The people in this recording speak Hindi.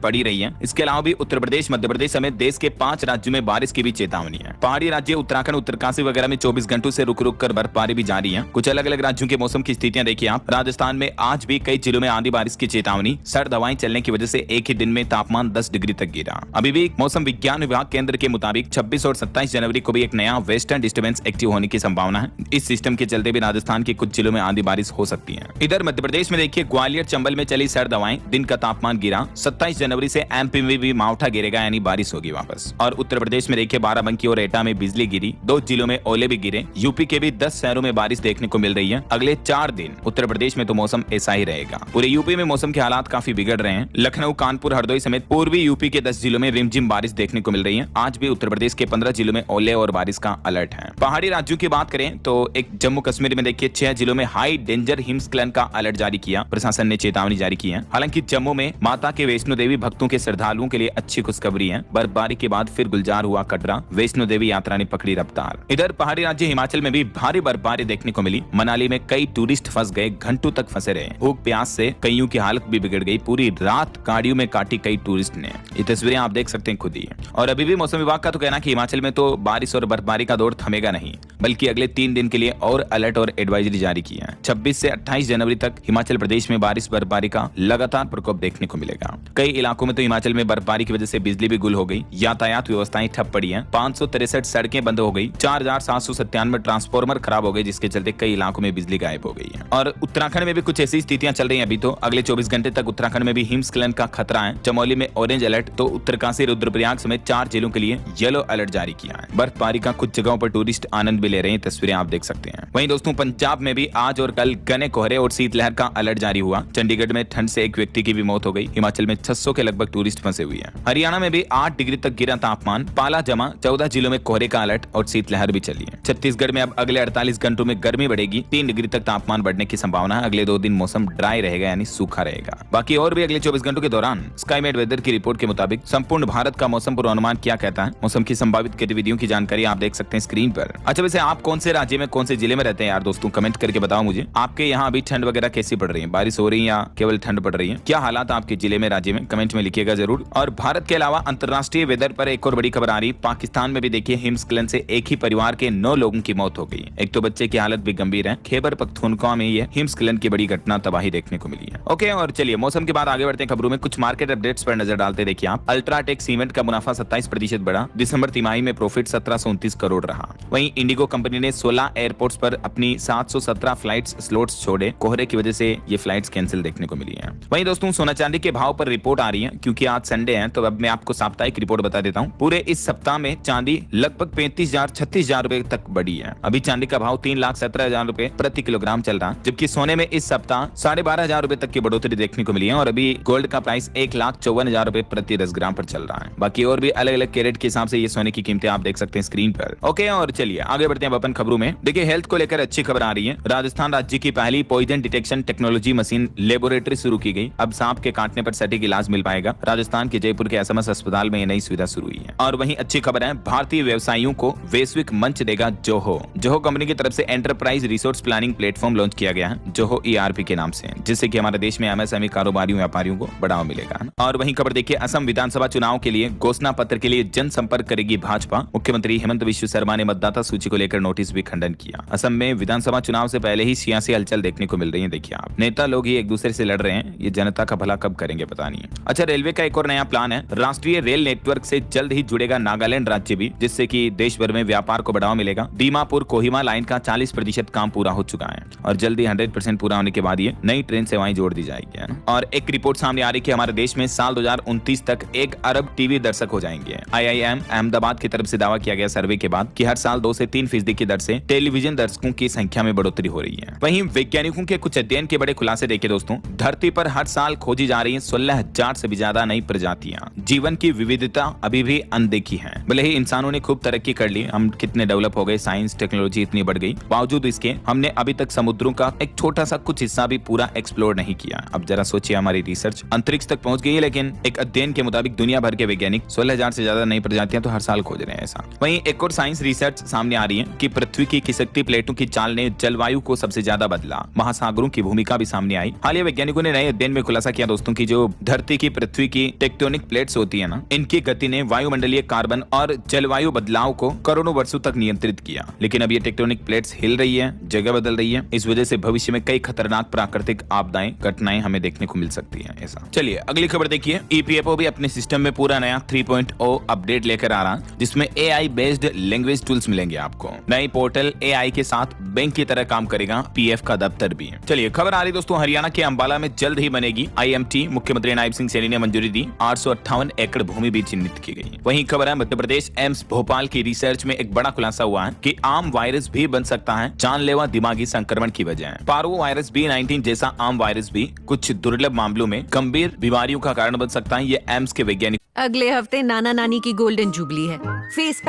पड़ी रही है। इसके अलावा भी उत्तर प्रदेश, मध्य प्रदेश समेत देश के 5 राज्यों में बारिश की भी चेतावनी है। पहाड़ी राज्य उत्तराखंड, उत्तरकाशी वगैरह में 24 घंटों से रुक रुक कर बर्फबारी भी जारी है। कुछ अलग अलग राज्यों के मौसम की स्थितियां देखिए आप। राजस्थान में आज भी कई जिलों में आंधी बारिश की चेतावनी। सर्द हवाएं चलने की वजह से एक ही दिन में तापमान 10 डिग्री तक गिरा। अभी भी मौसम विज्ञान विभाग केंद्र के मुताबिक 26 और 27 जनवरी को भी एक नया वेस्टर्न डिस्टर्बेंस एक्टिव होने की संभावना है। इस सिस्टम के चलते भी राजस्थान के कुछ जिलों में आंधी बारिश हो सकती है। इधर मध्य प्रदेश में देखिए ग्वालियर, चंबल में चली सर्द हवाएं, दिन का तापमान गिरा। 27 जनवरी से एमपी में भी मावठा गिरेगा, यानी बारिश होगी वापस। और उत्तर प्रदेश में देखिए बाराबंकी और एटा में बिजली गिरी। 2 जिलों में ओले भी गिरे। यूपी के भी 10 शहरों में बारिश देखने को मिल रही है। अगले 4 दिन उत्तर प्रदेश में तो मौसम ऐसा ही रहेगा। पूरे यूपी में मौसम के हालात काफी बिगड़ रहे हैं। लखनऊ, कानपुर, हरदोई समेत पूर्वी यूपी के 10 जिलों में रिमझिम बारिश देखने को मिल रही है। आज भी उत्तर प्रदेश के 15 जिलों में ओले और बारिश का अलर्ट है। पहाड़ी राज्यों की बात करें तो एक जम्मू कश्मीर में देखिए 6 जिलों में हाई डेंजर हिमस्खलन का अलर्ट जारी किया। प्रशासन ने चेतावनी जारी की है। हालांकि जम्मू में माता के वैष्णो देवी भक्तों के श्रद्धालुओं के लिए अच्छी खुशखबरी है। बर्फबारी के बाद फिर गुलजार हुआ कटरा। वैष्णो देवी यात्रा ने पकड़ी रफ्तार। इधर पहाड़ी राज्य हिमाचल में भी भारी बर्फबारी देखने को मिली। मनाली में कई टूरिस्ट फंस गए, घंटों तक फंसे रहे। भूख प्यास से कईयों की हालत भी बिगड़ गई। पूरी रात गाड़ियों में काटी कई टूरिस्ट ने। ये तस्वीरें आप देख सकते हैं खुद ही। और अभी भी मौसम विभाग का तो कहना है कि हिमाचल में तो बारिश और बर्फबारी का दौर थमेगा नहीं, बल्कि अगले 3 दिन के लिए और अलर्ट और एडवाइजरी जारी की है। 26 से 28 जनवरी तक हिमाचल प्रदेश में बारिश बर्फबारी का लगातार प्रकोप देखने को मिलेगा। कई इलाकों में तो हिमाचल में बर्फबारी की वजह से बिजली भी गुल हो गई। यातायात व्यवस्थाएं ठप पड़ी हैं। 563 सड़कें बंद हो गई। 4797 ट्रांसफार्मर खराब हो गए, जिसके चलते कई इलाकों में बिजली गायब हो गई है। और उत्तराखंड में भी कुछ ऐसी स्थितियां चल रही हैं। अभी तो अगले 24 घंटे तक उत्तराखंड में भी हिमस्खलन का खतरा है। चमोली में ऑरेंज अलर्ट, तो उत्तरकाशी, रुद्रप्रयाग समेत 4 जिलों के लिए येलो अलर्ट जारी किया है। बर्फबारी का कुछ जगहों पर टूरिस्ट आनंद भी ले रहे हैं। तस्वीरें आप देख सकते हैं। वहीं दोस्तों पंजाब में भी आज और कल घने कोहरे और शीतलहर का अलर्ट जारी हुआ। चंडीगढ़ में ठंड से एक व्यक्ति की भी मौत हो गई। हिमाचल में 600 के लगभग टूरिस्ट फंसे हुए हैं। हरियाणा में भी 8 डिग्री तक गिरा तापमान। पाला जमा। 14 जिलों में कोहरे का अलर्ट और शीतलहर भी चली है। छत्तीसगढ़ में अब अगले 48 घंटों में गर्मी बढ़ेगी। 3 डिग्री तक तापमान बढ़ने की संभावना है। अगले 2 दिन मौसम ड्राई रहेगा, यानी सूखा रहेगा। बाकी और भी अगले 24 घंटों के दौरान स्काईमेट वेदर की रिपोर्ट के मुताबिक संपूर्ण भारत का मौसम पूर्वानुमान क्या कहता है, मौसम की संभावित गतिविधियों की जानकारी आप देख सकते हैं स्क्रीन पर। अच्छा, वैसे आप कौन से राज्य में, कौन से जिले में रहते हैं यार दोस्तों, कमेंट करके बताओ मुझे। आपके यहाँ अभी ठंड वगैरह कैसी पड़ रही है, बारिश हो रही है या केवल ठंड पड़ रही है? क्या हालात आपके जिले में, राज्य में, कमेंट में लिखिएगा जरूर। और भारत के अलावा अंतर्राष्ट्रीय वेदर पर एक और बड़ी खबर आ रही। पाकिस्तान में भी देखिए हिमस्खलन से एक ही परिवार के 9 लोगों की मौत हो गई। एक तो बच्चे की हालत भी गंभीर है। खैबर पख्तूनख्वा में ये हिमस्खलन की बड़ी घटना, तबाही देखने को मिली है। ओके, और चलिए मौसम के बाद आगे बढ़ते हैं खबरों में। कुछ मार्केट अपडेट्स पर नजर डालते देखिए आप। अल्ट्राटेक सीमेंट का मुनाफा 27% बढ़ा। दिसंबर तिमाही में प्रॉफिट 1729 करोड़ रहा। वहीं इंडिगो कंपनी ने 16 एयरपोर्ट्स पर अपनी 717 फ्लाइट्स स्लॉट्स छोड़े। कोहरे की वजह से ये फ्लाइट्स कैंसिल देखने को मिली हैं। वहीं दोस्तों सोना चांदी के भाव पर रिपोर्ट आ रही है। क्योंकि आज संडे है तो अब मैं आपको साप्ताहिक रिपोर्ट बता देता हूँ। पूरे इस सप्ताह में चांदी लगभग 35,000-36,000 रुपए तक बढ़ी है। अभी चांदी का भाव 3,17,000 रुपए प्रति किलोग्राम चल रहा है, जबकि सोने में इस सप्ताह 12,500 रुपए तक की बढ़ोतरी देखने को मिली है। और अभी गोल्ड का प्राइस 1,54,000 रुपए प्रति 10 ग्राम पर चल रहा है। बाकी और भी अलग अलग कैरेट के हिसाब से ये सोने की कीमतें आप देख सकते हैं स्क्रीन पर। ओके, और चलिए आगे बढ़ते हैं अपन खबरों में। देखिए हेल्थ को लेकर अच्छी खबर आ रही है। राजस्थान राज्य की पहली poison detection technology machine laboratory शुरू की गई। अब सांप के काटने पर सटीक इलाज मिल पाएगा। राजस्थान के जयपुर के एसएमएस अस्पताल में ये नई सुविधा शुरू हुई है। और वहीं अच्छी खबर है, भारतीय व्यवसायियों को वैश्विक मंच देगा जोहो। जोहो कंपनी की तरफ से enterprise resource planning platform launch किया गया है, जोहो ERP के नाम से, जिससे कि हमारे देश में MSME कारोबारियों, व्यापारियों को बढ़ावा मिलेगा। और वहीं खबर देखिए, असम विधानसभा चुनाव के लिए घोषणा पत्र के लिए जनसंपर्क करेगी भाजपा। मुख्यमंत्री हेमंत बिश्व शर्मा ने मतदाता सूची को लेकर नोटिस भी खंडन किया। असम में विधानसभा चुनाव से पहले ही सियासी हलचल देखने को मिल रही है। देखिए आप, नेता लोग ही एक दूसरे से लड़ रहे हैं। ये जनता का भला कब करेंगे पता नहीं। अच्छा, रेलवे का एक और नया प्लान है। राष्ट्रीय रेल नेटवर्क से जल्द ही जुड़ेगा नागालैंड राज्य भी, जिससे कि देश भर में व्यापार को बढ़ावा मिलेगा। दीमापुर कोहिमा लाइन का 40% काम पूरा हो चुका है और जल्दी 100% पूरा होने के बाद ये नई ट्रेन सेवाएं जोड़ दी जाएगी। और एक रिपोर्ट सामने आ रही है कि हमारे देश में साल 2029 तक 1 अरब टीवी दर्शक हो जाएंगे। IIM अहमदाबाद की तरफ से दावा किया गया सर्वे के बाद कि हर साल 2 से 3% की दर से टेलीविजन दर्शकों की संख्या में बढ़ोतरी हो रही है। वहीं वैज्ञानिकों के कुछ अध्ययन के बड़े खुलासे देखिए दोस्तों। धरती पर हर साल खोजी जा रही है 16,000 से भी ज्यादा नई प्रजातियां। जीवन की विविधता अभी भी अनदेखी है। भले ही इंसानों ने खूब तरक्की कर ली, हम कितने डेवलप हो गए, साइंस टेक्नोलॉजी इतनी बढ़ गई, बावजूद इसके हमने अभी तक समुद्रों का एक छोटा सा कुछ हिस्सा भी पूरा एक्सप्लोर नहीं किया। अब जरा सोचिए, हमारी रिसर्च अंतरिक्ष तक पहुंच गई है, लेकिन एक अध्ययन के मुताबिक दुनिया भर के वैज्ञानिक 16,000 से ज्यादा नई प्रजातियां तो हर साल खोज रहे हैं ऐसा। वहीं एक और साइंस रिसर्च सामने आ रही है कि पृथ्वी की खिसकती प्लेटों की चाल ने जलवायु को सबसे ज्यादा बदला। महासागरों की भूमिका भी सामने आई। हाल ही वैज्ञानिकों ने नए अध्ययन में खुलासा किया दोस्तों की जो धरती की पृथ्वी की टेक्टोनिक प्लेट्स होती है ना, इनकी गति ने वायुमंडलीय कार्बन और जलवायु बदलाव को करोड़ों वर्षों तक नियंत्रित किया। लेकिन अब ये टेक्टोनिक प्लेट्स हिल रही है, जगह बदल रही है। इस वजह से भविष्य में कई खतरनाक प्राकृतिक आपदाएं, घटनाएं हमें देखने को मिल सकती है। ऐसा, चलिए अगली खबर देखिए। ईपीएफओ भी अपने सिस्टम में पूरा नया 3.0 अपडेट लेकर आ रहा, जिसमें एआई बेस्ड लैंग्वेज टूल्स मिलेंगे आपको। नई पोर्टल एआई के साथ बैंक की तरह काम करेगा, पीएफ का दफ्तर भी है। चलिए खबर आ रही दोस्तों, हरियाणा के अंबाला में जल्द ही बनेगी आईएमटी। मुख्यमंत्री नायब सिंह सैनी ने मंजूरी दी, 858 एकड़ भूमि भी चिन्हित की गई। वहीं खबर है मध्य प्रदेश एम्स भोपाल की रिसर्च में एक बड़ा खुलासा हुआ है कि आम वायरस भी बन सकता है जानलेवा दिमागी संक्रमण की वजह। पार्वो वायरस B19 जैसा आम वायरस भी कुछ दुर्लभ मामलों में गंभीर बीमारियों का कारण बन सकता है। ये एम्स के वैज्ञानिक अगले हफ्ते नाना नानी की गोल्डन जुबली है। फेस